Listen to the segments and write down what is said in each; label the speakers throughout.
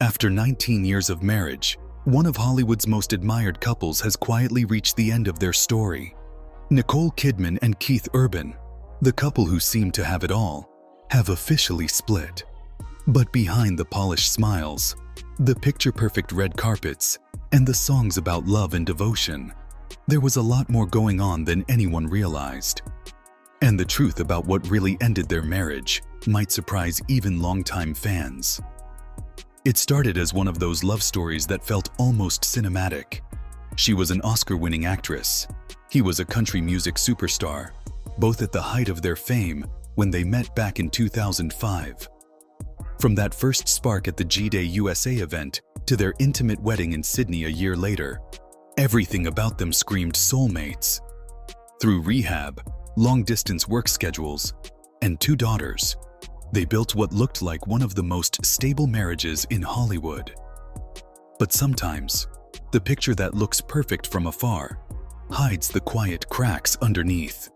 Speaker 1: After 19 years of marriage, one of Hollywood's most admired couples has quietly reached the end of their story. Nicole Kidman and Keith Urban, the couple who seemed to have it all, have officially split. But behind the polished smiles, the picture-perfect red carpets, and the songs about love and devotion, there was a lot more going on than anyone realized. And the truth about what really ended their marriage might surprise even longtime fans. It started as one of those love stories that felt almost cinematic. She was an Oscar-winning actress. He was a country music superstar, both at the height of their fame when they met back in 2005. From that first spark at the G-Day USA event to their intimate wedding in Sydney a year later, everything about them screamed soulmates. Through rehab, long-distance work schedules, and 2 daughters, they built what looked like one of the most stable marriages in Hollywood. But sometimes, the picture that looks perfect from afar hides the quiet cracks underneath.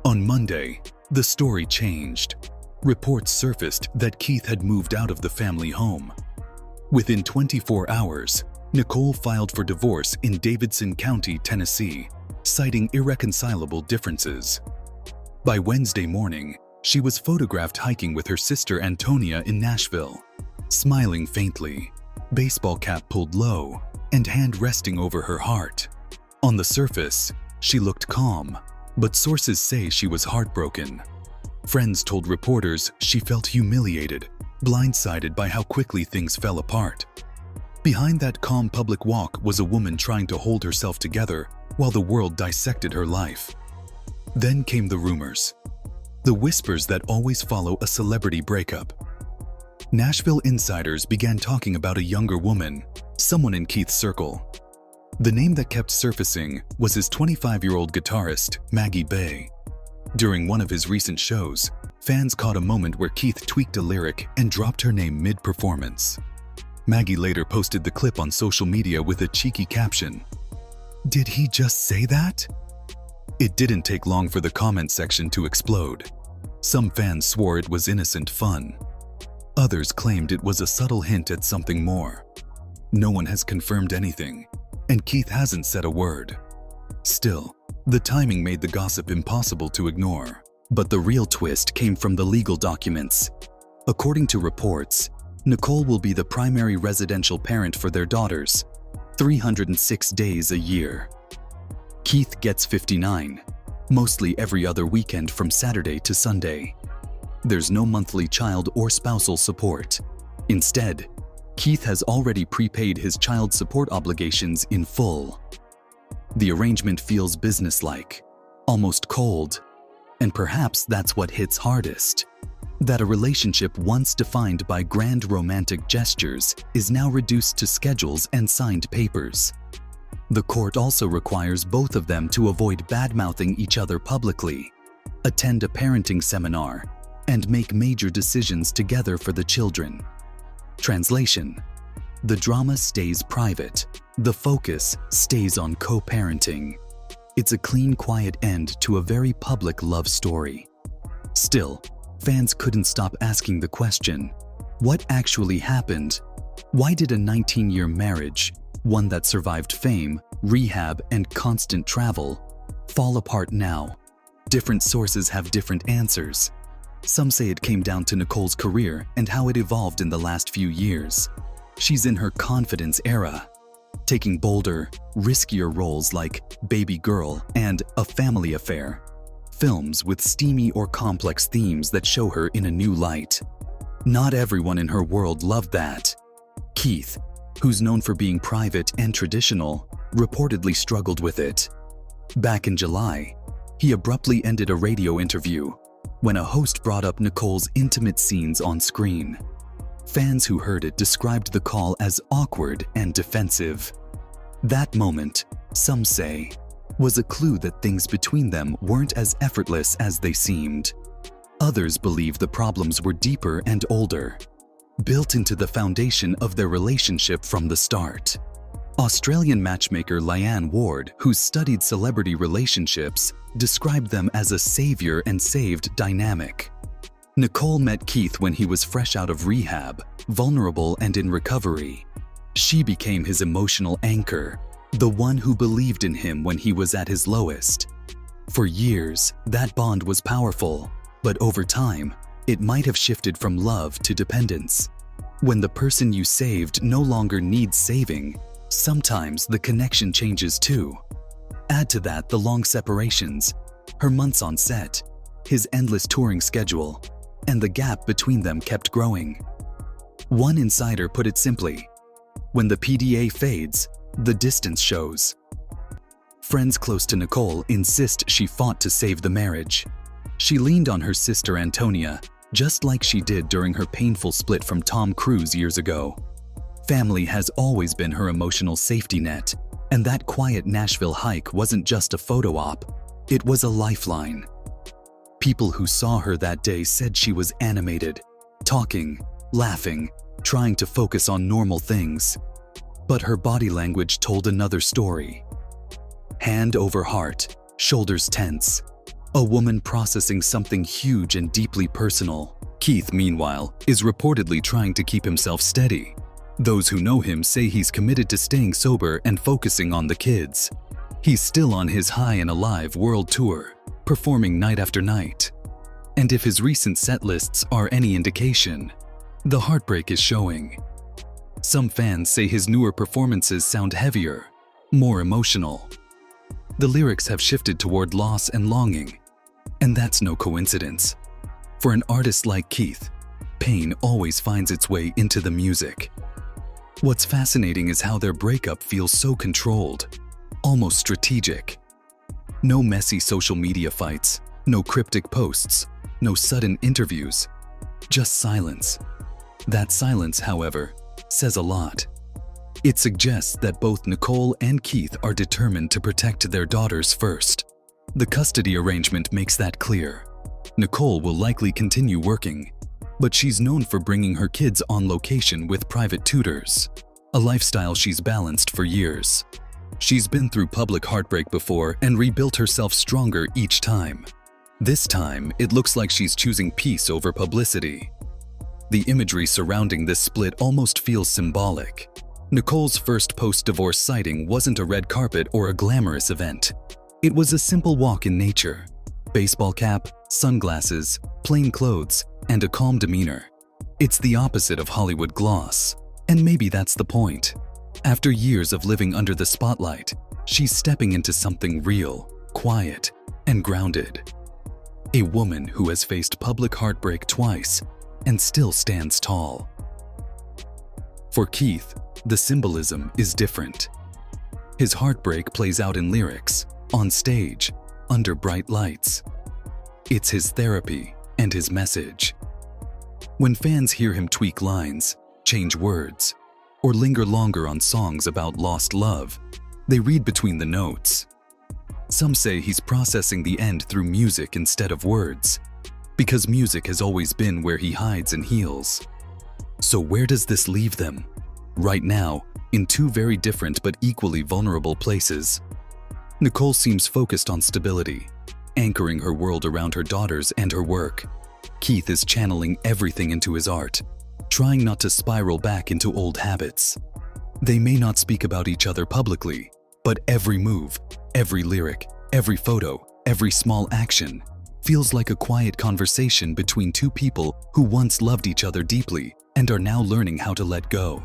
Speaker 1: On Monday, the story changed. Reports surfaced that Keith had moved out of the family home. Within 24 hours, Nicole filed for divorce in Davidson County, Tennessee, citing irreconcilable differences. By Wednesday morning, she was photographed hiking with her sister Antonia in Nashville, smiling faintly, baseball cap pulled low, and hand resting over her heart. On the surface, she looked calm, but sources say she was heartbroken. Friends told reporters she felt humiliated, blindsided by how quickly things fell apart. Behind that calm public walk was a woman trying to hold herself together while the world dissected her life. Then came the rumors. The whispers that always follow a celebrity breakup. Nashville insiders began talking about a younger woman, someone in Keith's circle. The name that kept surfacing was his 25-year-old guitarist, Maggie Bay. During one of his recent shows, fans caught a moment where Keith tweaked a lyric and dropped her name mid-performance. Maggie later posted the clip on social media with a cheeky caption, "Did he just say that?" It didn't take long for the comment section to explode. Some fans swore it was innocent fun. Others claimed it was a subtle hint at something more. No one has confirmed anything, and Keith hasn't said a word. Still, the timing made the gossip impossible to ignore. But the real twist came from the legal documents. According to reports, Nicole will be the primary residential parent for their daughters, 306 days a year. Keith gets 59, mostly every other weekend from Saturday to Sunday. There's no monthly child or spousal support. Instead, Keith has already prepaid his child support obligations in full. The arrangement feels businesslike, almost cold, and perhaps that's what hits hardest. That a relationship once defined by grand romantic gestures is now reduced to schedules and signed papers. The court also requires both of them to avoid bad-mouthing each other publicly, attend a parenting seminar, and make major decisions together for the children. Translation: the drama stays private, the focus stays on co-parenting. It's a clean, quiet end to a very public love story. Still, fans couldn't stop asking the question, what actually happened? Why did a 19-year marriage, one that survived fame, rehab, and constant travel, fall apart now? Different sources have different answers. Some say it came down to Nicole's career and how it evolved in the last few years. She's in her confidence era, taking bolder, riskier roles like Baby Girl and A Family Affair, films with steamy or complex themes that show her in a new light. Not everyone in her world loved that. Keith, who's known for being private and traditional, reportedly struggled with it. Back in July, he abruptly ended a radio interview when a host brought up Nicole's intimate scenes on screen. Fans who heard it described the call as awkward and defensive. That moment, some say, was a clue that things between them weren't as effortless as they seemed. Others believe the problems were deeper and older, built into the foundation of their relationship from the start. Australian matchmaker Liane Ward, who studied celebrity relationships, described them as a savior and saved dynamic. Nicole met Keith when he was fresh out of rehab, vulnerable and in recovery. She became his emotional anchor, the one who believed in him when he was at his lowest. For years, that bond was powerful, but over time, it might have shifted from love to dependence. When the person you saved no longer needs saving, sometimes the connection changes too. Add to that the long separations, her months on set, his endless touring schedule, and the gap between them kept growing. One insider put it simply, when the PDA fades, the distance shows. Friends close to Nicole insist she fought to save the marriage. She leaned on her sister Antonia, just like she did during her painful split from Tom Cruise years ago. Family has always been her emotional safety net, and that quiet Nashville hike wasn't just a photo op, it was a lifeline. People who saw her that day said she was animated, talking, laughing, trying to focus on normal things. But her body language told another story. Hand over heart, shoulders tense. A woman processing something huge and deeply personal. Keith, meanwhile, is reportedly trying to keep himself steady. Those who know him say he's committed to staying sober and focusing on the kids. He's still on his High and Alive world tour, performing night after night. And if his recent set lists are any indication, the heartbreak is showing. Some fans say his newer performances sound heavier, more emotional. The lyrics have shifted toward loss and longing, and that's no coincidence. For an artist like Keith, pain always finds its way into the music. What's fascinating is how their breakup feels so controlled, almost strategic. No messy social media fights, no cryptic posts, no sudden interviews, just silence. That silence, however, says a lot. It suggests that both Nicole and Keith are determined to protect their daughters first. The custody arrangement makes that clear. Nicole will likely continue working, but she's known for bringing her kids on location with private tutors, a lifestyle she's balanced for years. She's been through public heartbreak before and rebuilt herself stronger each time. This time, it looks like she's choosing peace over publicity. The imagery surrounding this split almost feels symbolic. Nicole's first post-divorce sighting wasn't a red carpet or a glamorous event. It was a simple walk in nature. Baseball cap, sunglasses, plain clothes, and a calm demeanor. It's the opposite of Hollywood gloss. And maybe that's the point. After years of living under the spotlight, she's stepping into something real, quiet, and grounded. A woman who has faced public heartbreak twice and still stands tall. For Keith, the symbolism is different. His heartbreak plays out in lyrics, on stage, under bright lights. It's his therapy and his message. When fans hear him tweak lines, change words, or linger longer on songs about lost love, they read between the notes. Some say he's processing the end through music instead of words, because music has always been where he hides and heals. So where does this leave them? Right now, in two very different but equally vulnerable places. Nicole seems focused on stability, anchoring her world around her daughters and her work. Keith is channeling everything into his art, trying not to spiral back into old habits. They may not speak about each other publicly, but every move, every lyric, every photo, every small action feels like a quiet conversation between two people who once loved each other deeply and are now learning how to let go.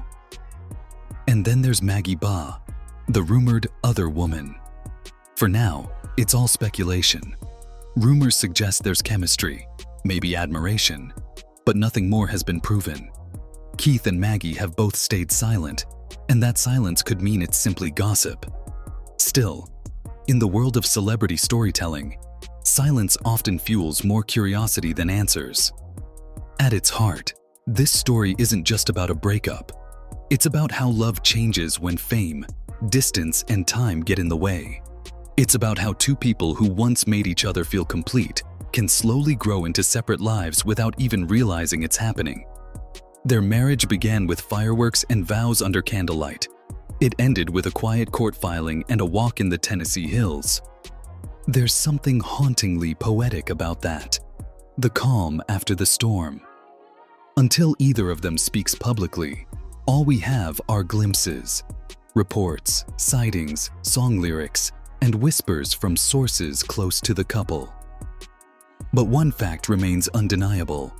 Speaker 1: And then there's Maggie Ba, the rumored other woman. For now, it's all speculation. Rumors suggest there's chemistry, maybe admiration, but nothing more has been proven. Keith and Maggie have both stayed silent, and that silence could mean it's simply gossip. Still, in the world of celebrity storytelling, silence often fuels more curiosity than answers. At its heart, this story isn't just about a breakup. It's about how love changes when fame, distance, and time get in the way. It's about how two people who once made each other feel complete can slowly grow into separate lives without even realizing it's happening. Their marriage began with fireworks and vows under candlelight. It ended with a quiet court filing and a walk in the Tennessee hills. There's something hauntingly poetic about that. the calm after the storm. Until either of them speaks publicly, all we have are glimpses, reports, sightings, song lyrics, and whispers from sources close to the couple. But one fact remains undeniable.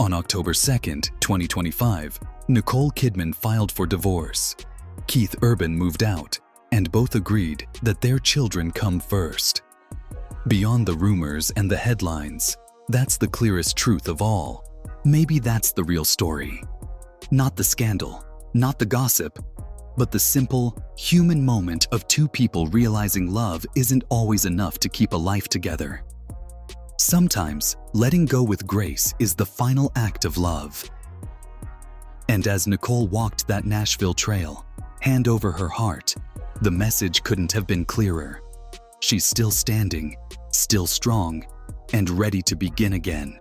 Speaker 1: On October 2nd, 2025, Nicole Kidman filed for divorce. Keith Urban moved out, and both agreed that their children come first. Beyond the rumors and the headlines, that's the clearest truth of all. Maybe that's the real story. Not the scandal, not the gossip, but the simple, human moment of two people realizing love isn't always enough to keep a life together. Sometimes, letting go with grace is the final act of love. And as Nicole walked that Nashville trail, hand over her heart, the message couldn't have been clearer. She's still standing, still strong, and ready to begin again.